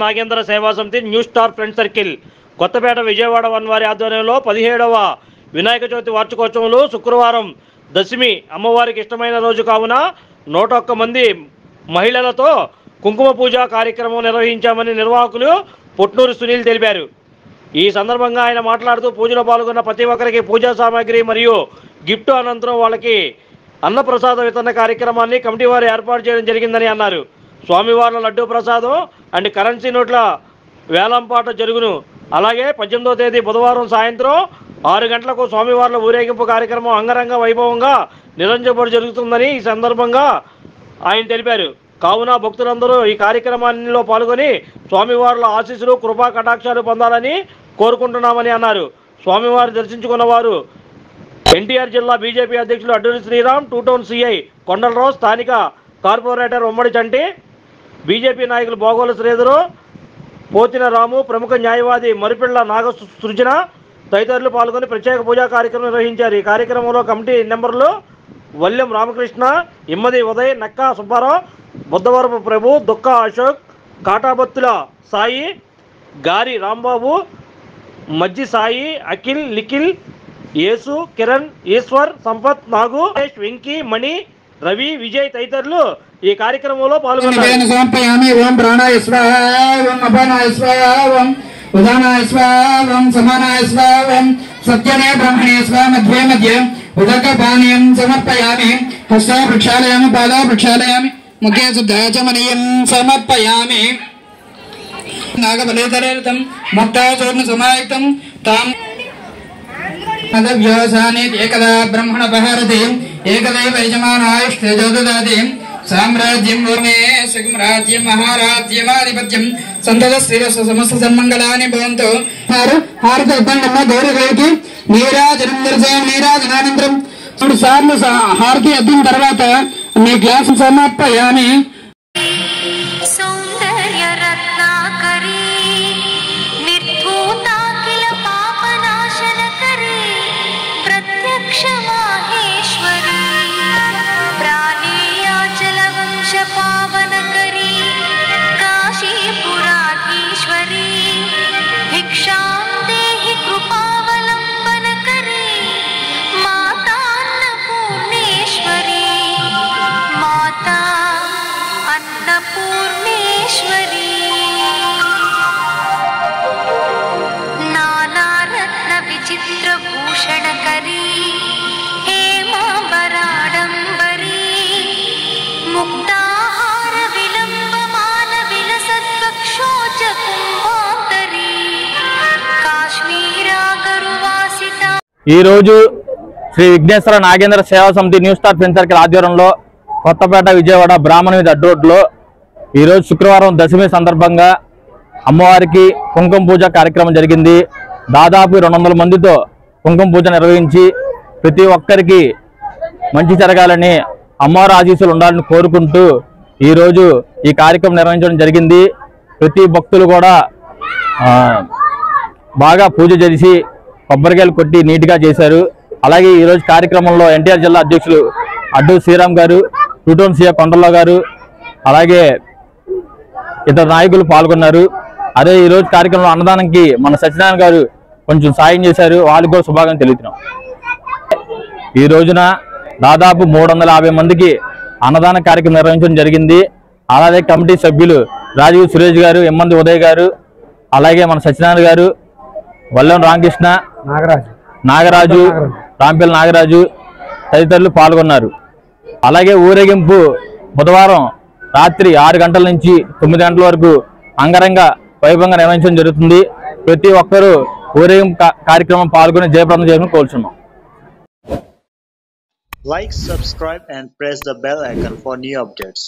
నాగేంద్ర సేవా సమితి new star friend circle Kothapeta Vijayawada వారి ఆధ్వర్యంలో 17వ వినాయక చవితి వార్షికోత్సవంలో శుక్రవారం దశమి అమ్మవారికి ఇష్టమైన రోజు కావున 101 మంది మహిళలతో కుంకుమ పూజ కార్యక్రమం నిర్వహించామని నిర్వాహకులు పొట్నూరు సునీల్ తెలిపారు. ఈ సందర్భంగా ఆయన మాట్లాడుతూ పూజలో పాల్గొన్న ప్రతి ఒక్కరికి పూజా సామాగ్రి మరియు గిఫ్ట్ అనంతరం వాళ్ళకి అన్నప్రసాద వితరణ కార్యక్రమాన్ని కమిటీ వారు ఏర్పాటు చేయడం జరిగిందని అన్నారు. స్వామివార్ల లడ్డూ ప్రసాదం అండ్ కరెన్సీ నోట్ల వేలంపాట జరుగును. అలాగే 18వ తేదీ బుధవారం సాయంత్రం 6 గంటలకు స్వామివార్ల ఊరేగింపు కార్యక్రమం అంగరంగ వైభవంగా నిరంజనపడి జరుగుతుందని ఈ సందర్భంగా ఆయన తెలిపారు. కావున భక్తులందరూ ఈ కార్యక్రమాల్లో పాల్గొని స్వామివార్ల ఆశీస్సులు కృపా కటాక్షాలు పొందాలని కోరుకుంటున్నామని అన్నారు. స్వామివారి దర్శించుకున్న వారు ఎన్టీఆర్ జిల్లా బీజేపీ అధ్యక్షులు అడ్డూరి శ్రీరామ్, 2 టౌన్ సిఐ కొండలరావు, స్థానిక కార్పొరేటర్ ఉమ్మడి చంటి, బీజేపీ నాయకులు బోగోలు శ్రీధరు, పోతిన రాము, ప్రముఖ న్యాయవాది మరిపిళ్ల నాగ సృజన తదితరులు పాల్గొని ప్రత్యేక పూజా కార్యక్రమం నిర్వహించారు. ఈ కార్యక్రమంలో కమిటీ నెంబర్లు వల్లెం రామకృష్ణ, ఇమ్మది ఉదయ్, నక్కా సుబ్బారావు, బుద్ధవరపు ప్రభు, దుక్క అశోక్, కాటాబత్తుల సాయి, గారి రాంబాబు, మజ్జి సాయి, అఖిల్, నిఖిల్, యేసు, కిరణ్, ఈశ్వర్, సంపత్, నాగు, వెంకీ, మణి, రవి, విజయ్ తదితరులు ఈ కార్యక్రమంలో పాల్గొన్నారు. సత్యనే బ్రహ్మణే స్వ మధ్యే మధ్యే ఉదకపానీయం సమర్పయామి. హస్త ప్రక్షాళయామి, పాద ప్రక్షాళయామి, ముఖే శుద్ధాచమనీయం సమర్పయామి. నాగబలేతరేతం ముక్తాచూర్ణ సమాయుక్తం తాం ఏకదా బ్రహ్మణ బహారతి ఏకదైవ యజమానాయుష్ఠేజోదాది సామ్రాజ్యం భూమే సుఖరాజ్యం మహారాజ్యమాధిపత్యం సంతత శ్రీరస్వ సమస్త సన్మంగళాన్ని భవంతు. హారతి ఇద్దండమ్మ గౌరవకి నీరాజనం దర్శనం. నీరాజనానంతరం 3 సార్లు హారతి అద్దిన తర్వాత మీ గ్లాసు సమర్పయామి. చిత్రభూషణకరీ హేమాంబరాడంబరీ ముక్తాహార విలంబమాన విలసద్వక్షోజ కుంభాంతరీ కాశ్మీరాగరువాసిత. ఈరోజు శ్రీ విఘ్నేశ్వర నాగేంద్ర సేవా సమితి న్యూ స్టార్ ఫ్రెండ్ సర్కిల్ ఆధ్వర్యంలో కొత్తపేట విజయవాడ బ్రాహ్మణ వీధి అడ్డు రోడ్లో ఈరోజు శుక్రవారం దశమి సందర్భంగా అమ్మవారికి కుంకుమ పూజ కార్యక్రమం జరిగింది. దాదాపు 200 మందితో కుంకుమ పూజ నిర్వహించి ప్రతి ఒక్కరికి మంచి జరగాలని అమ్మవారి ఆశీస్సులు ఉండాలని కోరుకుంటూ ఈరోజు ఈ కార్యక్రమం నిర్వహించడం జరిగింది. ప్రతి భక్తులు కూడా బాగా పూజ చేసి కొబ్బరికాయలు కొట్టి నీట్గా చేశారు. అలాగే ఈరోజు కార్యక్రమంలో ఎన్టీఆర్ జిల్లా అధ్యక్షులు అడ్డూరి శ్రీరామ్ గారు, 2 టౌన్ సిఐ కొండలరావు గారు, అలాగే ఇతర నాయకులు పాల్గొన్నారు. అదే ఈరోజు కార్యక్రమంలో అన్నదానానికి మన సత్యనారాయణ గారు కొంచెం సాయం చేశారు. వాళ్ళకి కూడా శుభాకాంక్షలు తెలుపుతున్నాం. ఈ రోజున దాదాపు 350 మందికి అన్నదాన కార్యక్రమం నిర్వహించడం జరిగింది. అలాగే కమిటీ సభ్యులు రాజీవ్ సురేష్ గారు, ఎమ్మంది ఉదయ్ గారు, అలాగే మన సత్యనారాయణ గారు, వల్లెం రామకృష్ణ, నాగరాజు, రాంపల్లి నాగరాజు తదితరులు పాల్గొన్నారు. అలాగే ఊరేగింపు బుధవారం రాత్రి 6 గంటల నుంచి 9 గంటల వరకు అంగరంగ వైభవంగా నిర్వహించడం జరుగుతుంది. ప్రతి ఒక్కరూ ఊరేగింపు కార్యక్రమం పాల్గొని జయప్రదం చేయడం కోరుచున్నాం. Like, subscribe and press the bell icon for new updates.